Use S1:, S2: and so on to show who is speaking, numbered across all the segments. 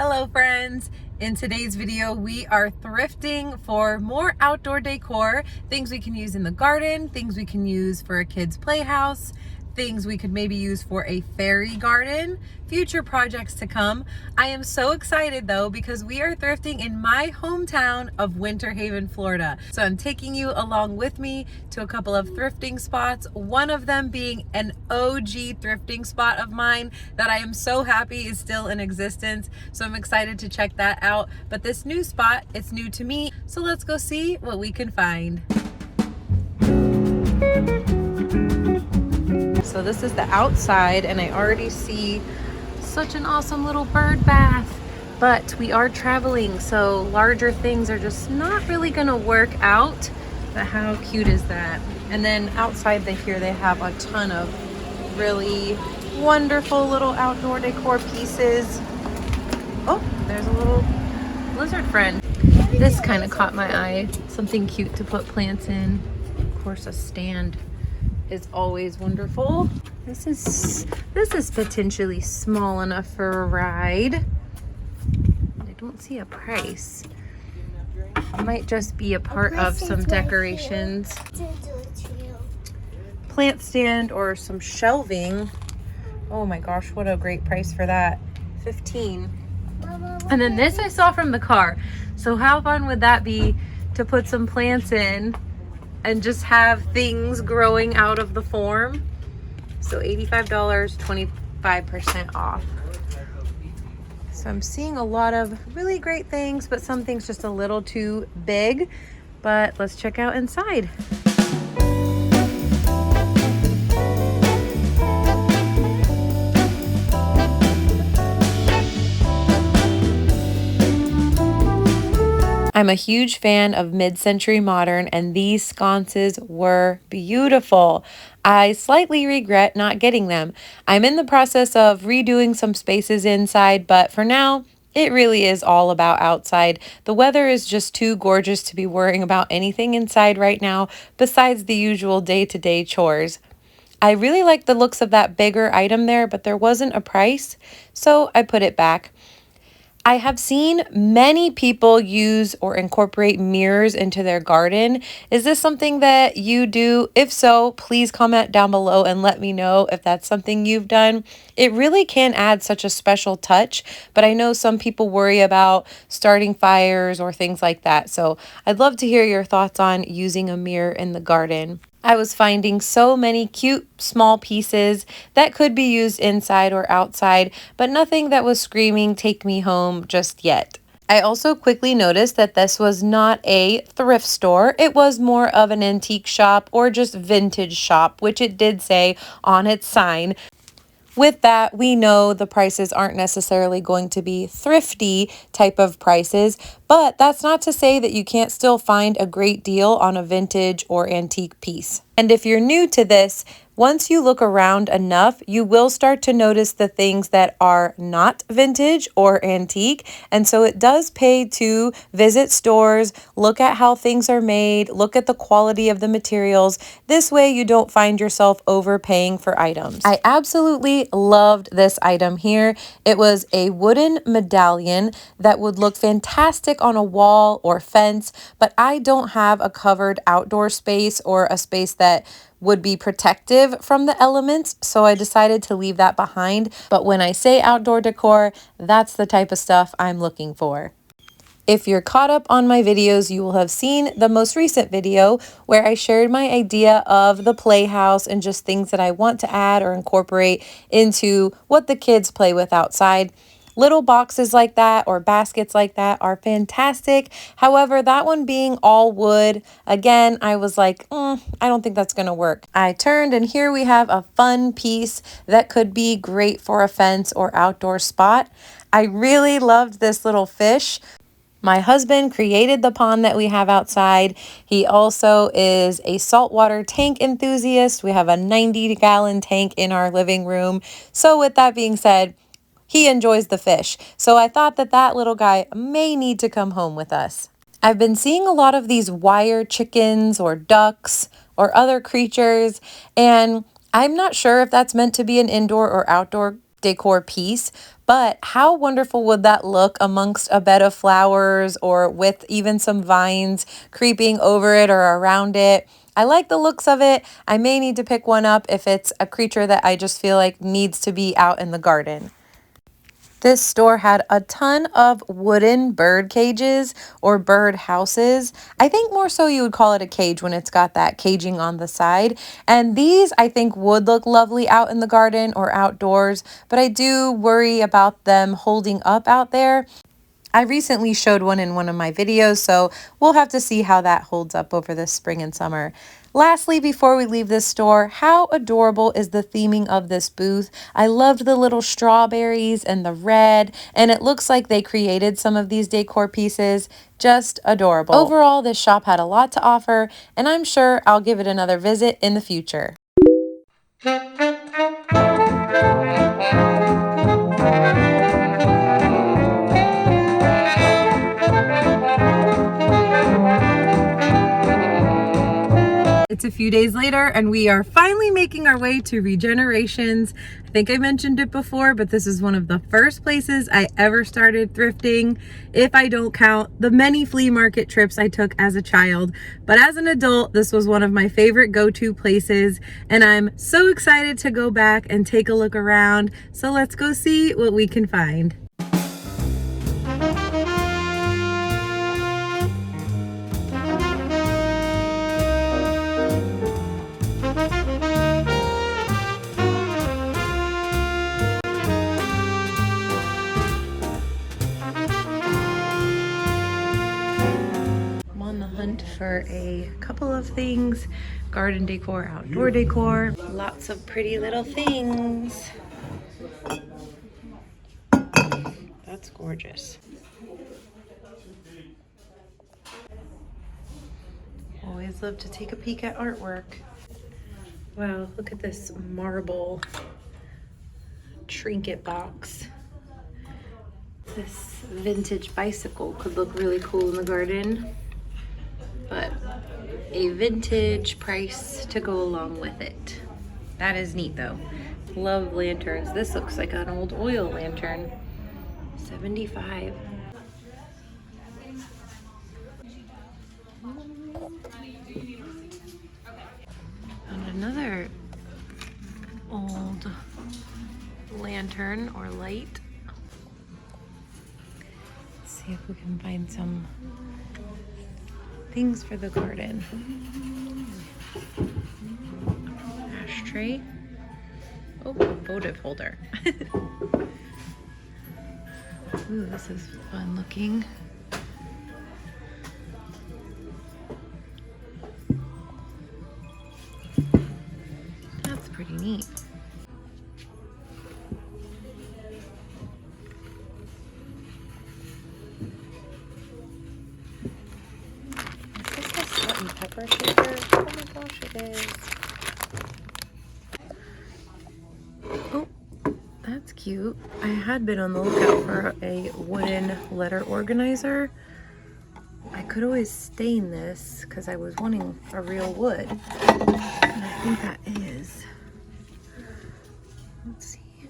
S1: Hello friends! In today's video we are thrifting for more outdoor decor, things we can use in the garden, things we can use for a kid's playhouse, things we could maybe use for a fairy garden, future projects to come. I am so excited though because we are thrifting in my hometown of Winter Haven, Florida. So I'm taking you along with me to a couple of thrifting spots, one of them being an OG thrifting spot of mine that I am so happy is still in existence. So I'm excited to check that out. But this new spot, it's new to me. So let's go see what we can find. So this is the outside and I already see such an awesome little bird bath, but we are traveling, so larger things are just not really gonna work out. But how cute is that? And then outside here they have a ton of really wonderful little outdoor decor pieces. Oh, there's a little lizard friend. This kind of caught my eye. Something cute to put plants in. Of course, a stand is always wonderful. This is potentially small enough for a ride. I don't see a price. It might just be a part of some decorations. Plant stand or some shelving. Oh my gosh, what a great price for that. $15. And then this I saw from the car. So how fun would that be to put some plants in and just have things growing out of the form? So $85, 25% off. So I'm seeing a lot of really great things, but some things just a little too big. But let's check out inside. I'm a huge fan of mid-century modern, and these sconces were beautiful. I slightly regret not getting them. I'm in the process of redoing some spaces inside, but for now, it really is all about outside. The weather is just too gorgeous to be worrying about anything inside right now besides the usual day-to-day chores. I really like the looks of that bigger item there, but there wasn't a price, so I put it back. I have seen many people use or incorporate mirrors into their garden. Is this something that you do? If so, please comment down below and let me know if that's something you've done. It really can add such a special touch, but I know some people worry about starting fires or things like that. So I'd love to hear your thoughts on using a mirror in the garden. I was finding so many cute small pieces that could be used inside or outside, but nothing that was screaming "take me home" just yet. I also quickly noticed that this was not a thrift store. It was more of an antique shop or just vintage shop, which it did say on its sign. With that, we know the prices aren't necessarily going to be thrifty type of prices, but that's not to say that you can't still find a great deal on a vintage or antique piece. And if you're new to this, once you look around enough, you will start to notice the things that are not vintage or antique. And so it does pay to visit stores, look at how things are made, look at the quality of the materials. This way you don't find yourself overpaying for items. I absolutely loved this item here. It was a wooden medallion that would look fantastic on a wall or fence, but I don't have a covered outdoor space or a space that would be protective from the elements, so I decided to leave that behind. But when I say outdoor decor, that's the type of stuff I'm looking for. If you're caught up on my videos, you will have seen the most recent video where I shared my idea of the playhouse and just things that I want to add or incorporate into what the kids play with outside. Little boxes like that or baskets like that are fantastic. However, that one being all wood, again, I was like, I don't think that's going to work. I turned and here we have a fun piece that could be great for a fence or outdoor spot. I really loved this little fish. My husband created the pond that we have outside. He also is a saltwater tank enthusiast. We have a 90-gallon tank in our living room. So with that being said, he enjoys the fish. So I thought that that little guy may need to come home with us. I've been seeing a lot of these wire chickens or ducks or other creatures, and I'm not sure if that's meant to be an indoor or outdoor decor piece, but how wonderful would that look amongst a bed of flowers or with even some vines creeping over it or around it? I like the looks of it. I may need to pick one up if it's a creature that I just feel like needs to be out in the garden. This store had a ton of wooden bird cages or bird houses. I think more so you would call it a cage when it's got that caging on the side. And these I think would look lovely out in the garden or outdoors, but I do worry about them holding up out there. I recently showed one in one of my videos, so we'll have to see how that holds up over the spring and summer. Lastly, before we leave this store, how adorable is the theming of this booth? I loved the little strawberries and the red, and it looks like they created some of these decor pieces. Just adorable. Overall, this shop had a lot to offer, and I'm sure I'll give it another visit in the future. It's a few days later and we are finally making our way to Regenerations. I think I mentioned it before, but this is one of the first places I ever started thrifting, if I don't count the many flea market trips I took as a child. But as an adult, this was one of my favorite go-to places, and I'm so excited to go back and take a look around. So let's go see what we can find. For a couple of things: garden decor, outdoor decor, lots of pretty little things. That's gorgeous. Always love to take a peek at artwork. Wow, look at this marble trinket box. This vintage bicycle could look really cool in the garden, but a vintage price to go along with it. That is neat though. Love lanterns. This looks like an old oil lantern. $75. And another old lantern or light. Let's see if we can find some things for the garden. Ashtray. Oh, a votive holder. Ooh, this is fun looking. That's pretty neat. Is this a salt and pepper shaker? Oh my gosh, it is. Oh, that's cute. I had been on the lookout for a wooden letter organizer. I could always stain this because I was wanting a real wood. And I think that is, let's see,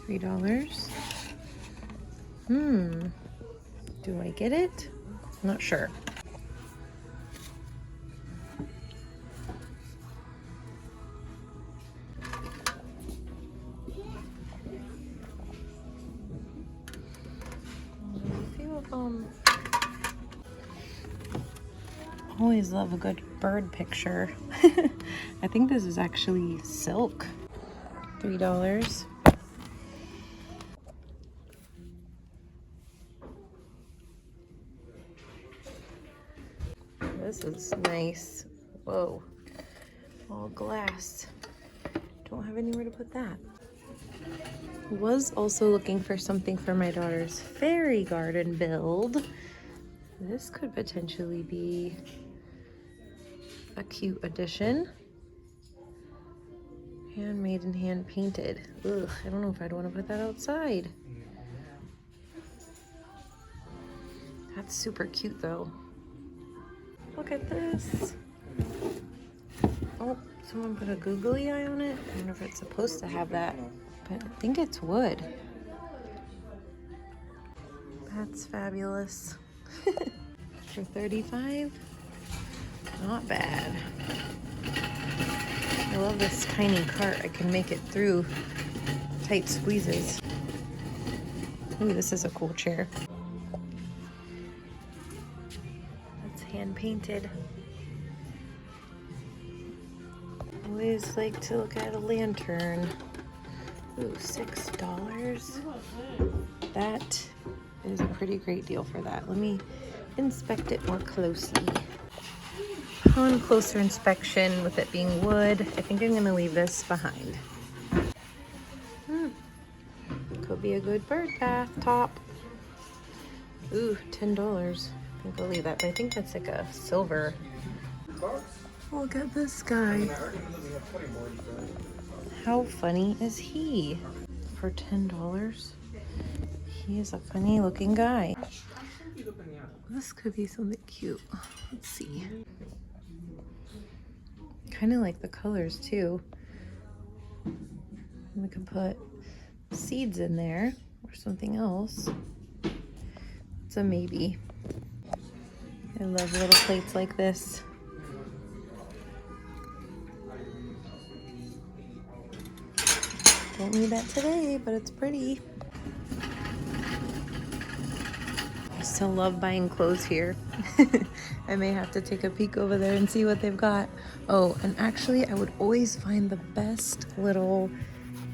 S1: $3. Do I get it? I'm not sure. Always love a good bird picture. I think this is actually silk. $3. This is nice. Whoa, all glass. Don't have anywhere to put that. Was also looking for something for my daughter's fairy garden build. This could potentially be a cute addition. Handmade and hand painted. Ugh, I don't know if I'd want to put that outside. That's super cute though. Look at this. Oh, someone put a googly eye on it. I wonder if it's supposed to have that but I think it's wood. That's fabulous. For $35, not bad. I love this tiny cart. I can make it through tight squeezes. Ooh, this is a cool chair. It's hand painted. Always like to look at a lantern. Ooh, $6. That is a pretty great deal for that. Let me inspect it more closely. Upon closer inspection, with it being wood, I think I'm gonna leave this behind. Could be a good bird bath top. Ooh, $10. I think I'll leave that, but I think that's like a silver. Look at this guy. How funny is he? For $10? He is a funny looking guy. This could be something cute. Let's see. Kind of like the colors too. We could put seeds in there or something else. It's a maybe. I love little plates like this. Don't need that today, but it's pretty. I still love buying clothes here. I may have to take a peek over there and see what they've got. Oh, and actually I would always find the best little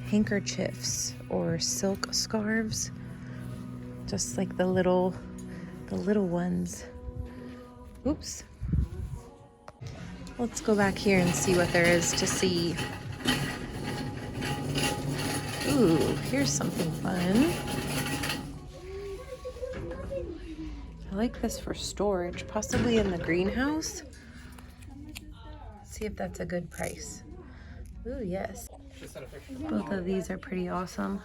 S1: handkerchiefs or silk scarves. Just like the little ones. Oops. Let's go back here and see what there is to see. Ooh, here's something fun. I like this for storage, possibly in the greenhouse. Let's see if that's a good price. Ooh, yes. Both of these are pretty awesome.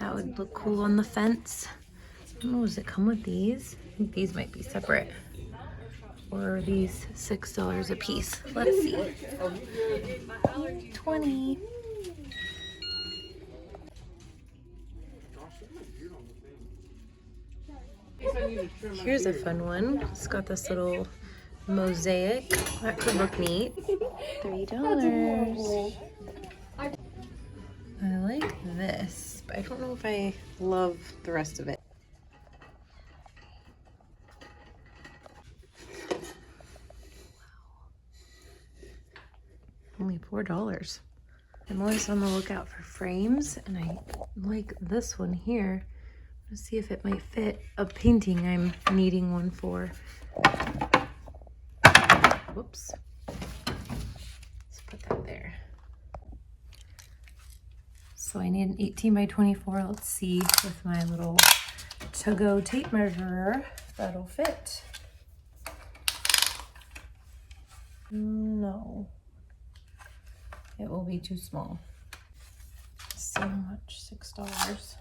S1: That would look cool on the fence. I don't know, does it come with these? I think these might be separate. Or are these $6 a piece? Let's see. 20. Here's a fun one. It's got this little mosaic. That could look neat. $3. I like this, but I don't know if I love the rest of it. Only $4. I'm always on the lookout for frames, and I like this one here. Let's see if it might fit a painting I'm needing one for. Whoops. Let's put that there. So I need an 18 by 24. Let's see with my little to-go tape measurer if that'll fit. No. It will be too small. Let's see how much, $6.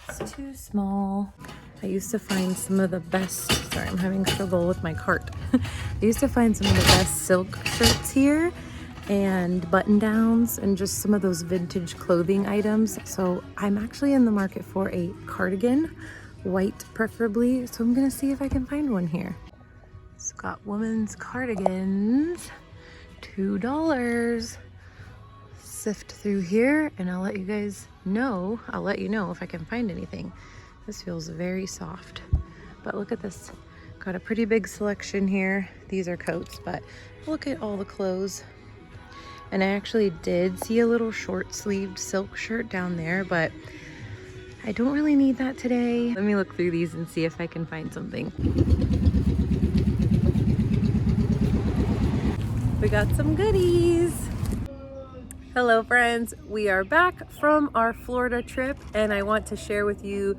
S1: It's too small. I used to find some of the best, sorry, I'm having trouble with my cart. I used to find some of the best silk shirts here and button downs and just some of those vintage clothing items. So I'm actually in the market for a cardigan, white preferably. So I'm gonna see if I can find one here. It's got women's cardigans, $2. Sift through here and I'll let you guys know. I'll let you know if I can find anything. This feels very soft, but look at this. Got a pretty big selection here. These are coats, but look at all the clothes. And I actually did see a little short sleeved silk shirt down there, but I don't really need that today. Let me look through these and see if I can find something. We got some goodies. Hello friends, we are back from our Florida trip and I want to share with you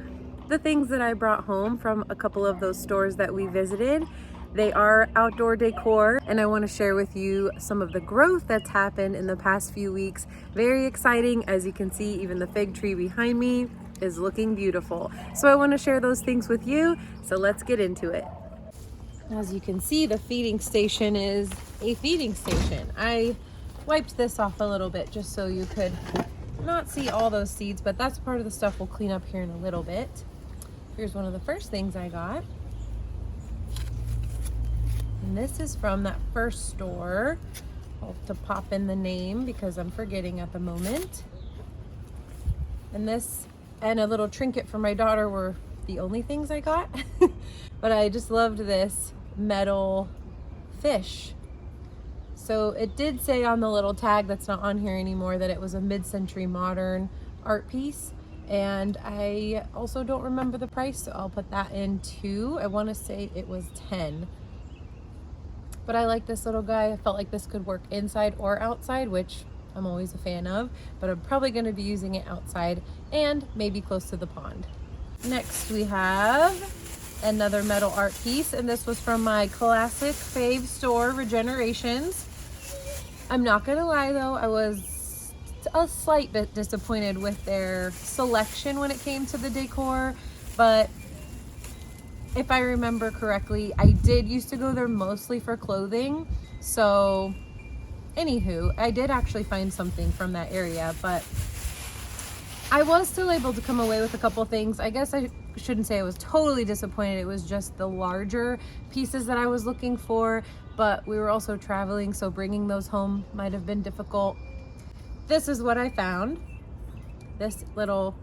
S1: the things that I brought home from a couple of those stores that we visited. They are outdoor decor and I want to share with you some of the growth that's happened in the past few weeks. Very exciting. As you can see, even the fig tree behind me is looking beautiful. So I want to share those things with you. So let's get into it. As you can see, the feeding station is a feeding station. I wiped this off a little bit just so you could not see all those seeds, but that's part of the stuff we'll clean up here in a little bit. Here's one of the first things I got. And this is from that first store. I'll have to pop in the name because I'm forgetting at the moment. And this and a little trinket for my daughter were the only things I got. But I just loved this metal fish. So it did say on the little tag that's not on here anymore that it was a mid-century modern art piece. And I also don't remember the price, so I'll put that in too. I want to say it was 10. But I like this little guy. I felt like this could work inside or outside, which I'm always a fan of, but I'm probably going to be using it outside and maybe close to the pond. Next we have another metal art piece, and this was from my classic fave store, Regenerations. I'm not gonna lie though, I was a slight bit disappointed with their selection when it came to the decor, but if I remember correctly, I did used to go there mostly for clothing. So anywho, I did actually find something from that area, but I was still able to come away with a couple things. I guess I shouldn't say I was totally disappointed. It was just the larger pieces that I was looking for, but we were also traveling, so bringing those home might have been difficult. This is what I found. This little,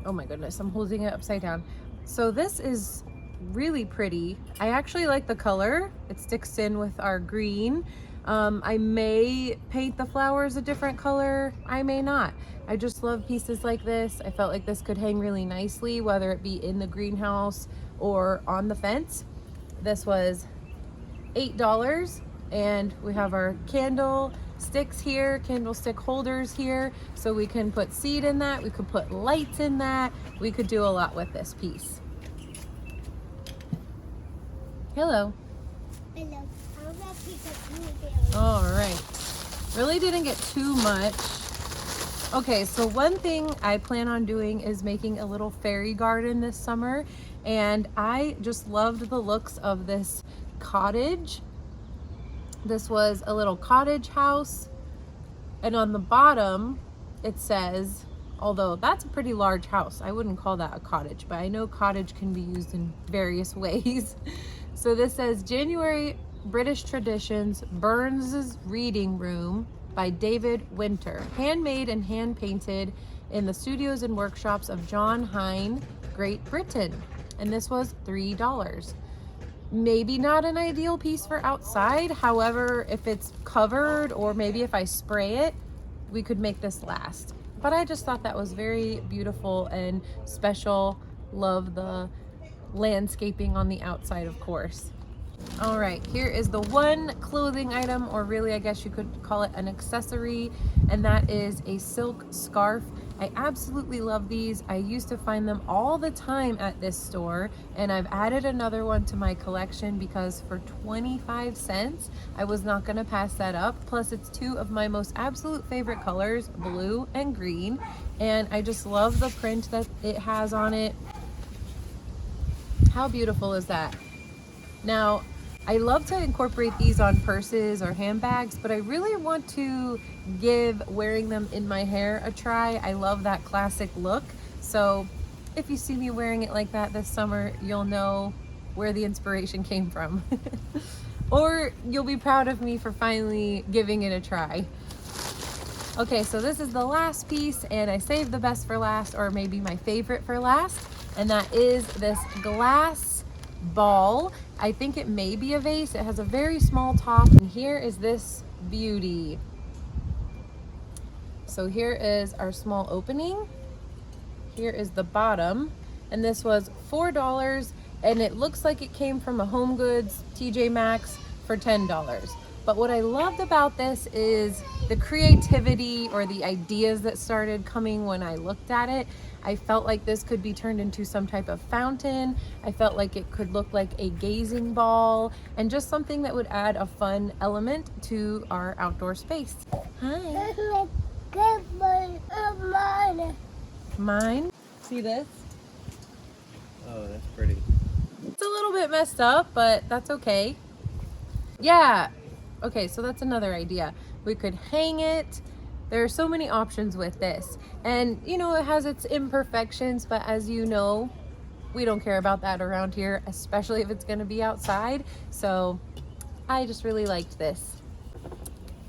S1: oh my goodness, I'm holding it upside down. So this is really pretty. I actually like the color. It sticks in with our green. I may paint the flowers a different color. I may not. I just love pieces like this. I felt like this could hang really nicely, whether it be in the greenhouse or on the fence. This was $8, and we have our candle sticks here, candlestick holders here, so we can put seed in that. We could put lights in that. We could do a lot with this piece. Hello.
S2: Hello.
S1: All right. Really didn't get too much. Okay, so one thing I plan on doing is making a little fairy garden this summer, and I just loved the looks of this cottage. This was a little cottage house, and on the bottom it says, although that's a pretty large house, I wouldn't call that a cottage, but I know cottage can be used in various ways. So this says January British Traditions Burns's Reading Room by David Winter, handmade and hand painted in the studios and workshops of John Hine, Great Britain. And this was $3. Maybe not an ideal piece for outside. However, if it's covered or maybe if I spray it, we could make this last. But I just thought that was very beautiful and special. Love the landscaping on the outside, of course. All right, here is the one clothing item, or really I guess you could call it an accessory, and that is a silk scarf. I absolutely love these. I used to find them all the time at this store, and I've added another one to my collection because for 25 cents, I was not gonna pass that up. Plus it's two of my most absolute favorite colors, blue and green, and I just love the print that it has on it. How beautiful is that? Now, I love to incorporate these on purses or handbags, but I really want to give wearing them in my hair a try. I love that classic look. So if you see me wearing it like that this summer, you'll know where the inspiration came from. Or you'll be proud of me for finally giving it a try. Okay, so this is the last piece, and I saved the best for last, or maybe my favorite for last, and that is this glass ball. I think it may be a vase. It has a very small top, and here is this beauty. So here is our small opening. Here is the bottom, and this was $4, and it looks like it came from a Home Goods TJ Maxx for $10. But what I loved about this is the creativity, or the ideas that started coming when I looked at it. I felt like this could be turned into some type of fountain. I felt like it could look like a gazing ball, and just something that would add a fun element to our outdoor space. Hi. Mine? See this?
S3: Oh, that's pretty.
S1: It's a little bit messed up, but that's okay. Yeah. Okay, so that's another idea. We could hang it There are so many options with this, and you know, it has its imperfections, but as you know, we don't care about that around here, especially if it's going to be outside. So I just really liked this.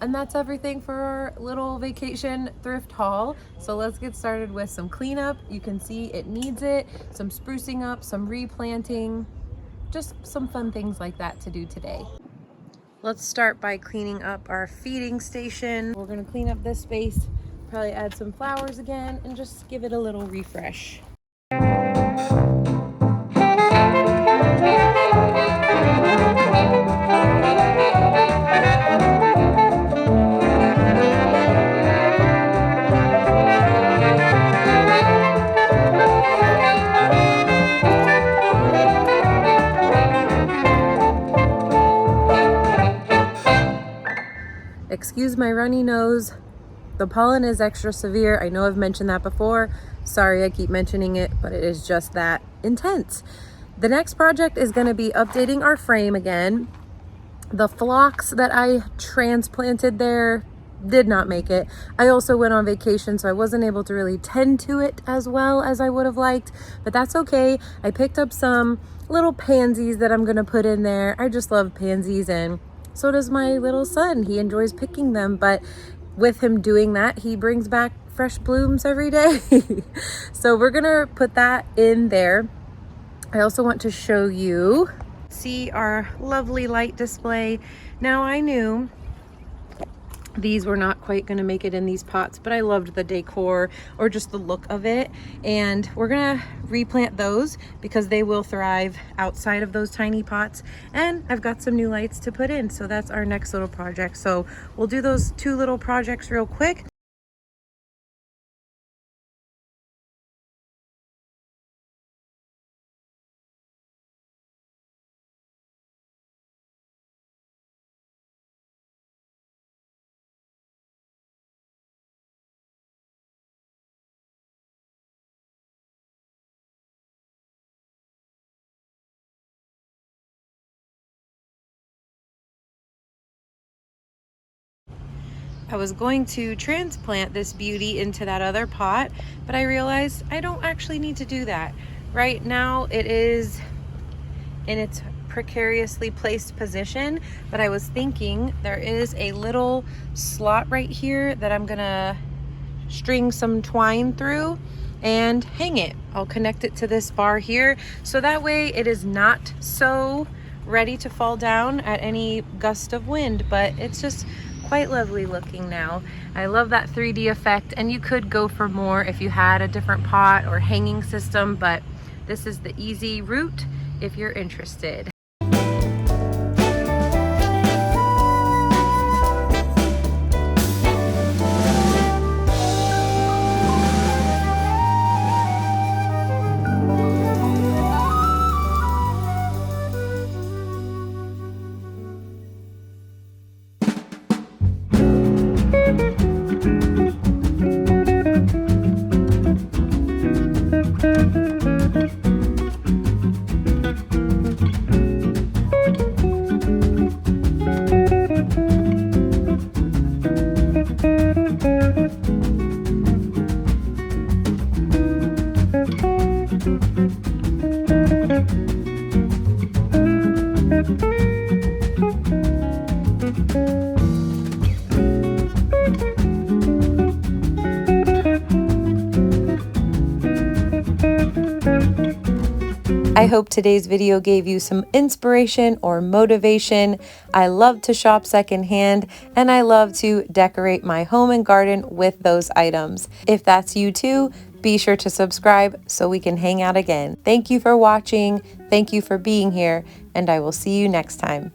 S1: And that's everything for our little vacation thrift haul. So let's get started with some cleanup. You can see it needs it, some sprucing up, some replanting, just some fun things like that to do today. Let's start by cleaning up our feeding station. We're gonna clean up this space, probably add some flowers again, and just give it a little refresh. Excuse my runny nose. The pollen is extra severe. I know I've mentioned that before. Sorry, I keep mentioning it, but it is just that intense. The next project is going to be updating our frame again. The phlox that I transplanted there did not make it. I also went on vacation, so I wasn't able to really tend to it as well as I would have liked, but that's okay. I picked up some little pansies that I'm going to put in there. I just love pansies, and so does my little son. He enjoys picking them, but with him doing that, he brings back fresh blooms every day. So we're gonna put that in there. I also want to show you, see our lovely light display. Now I knew these were not quite going to make it in these pots, but I loved the decor or just the look of it, and we're gonna replant those because they will thrive outside of those tiny pots. And I've got some new lights to put in, so that's our next little project. So we'll do those two little projects real quick. I was going to transplant this beauty into that other pot, but I realized I don't actually need to do that. Right now it is in its precariously placed position, but I was thinking there is a little slot right here that I'm gonna string some twine through and hang it. I'll connect it to this bar here, so that way it is not so ready to fall down at any gust of wind, but it's just quite lovely looking now. I love that 3D effect, and you could go for more if you had a different pot or hanging system, but this is the easy route if you're interested. I hope today's video gave you some inspiration or motivation. I love to shop secondhand, and I love to decorate my home and garden with those items. If that's you too, be sure to subscribe so we can hang out again. Thank you for watching. Thank you for being here, and I will see you next time.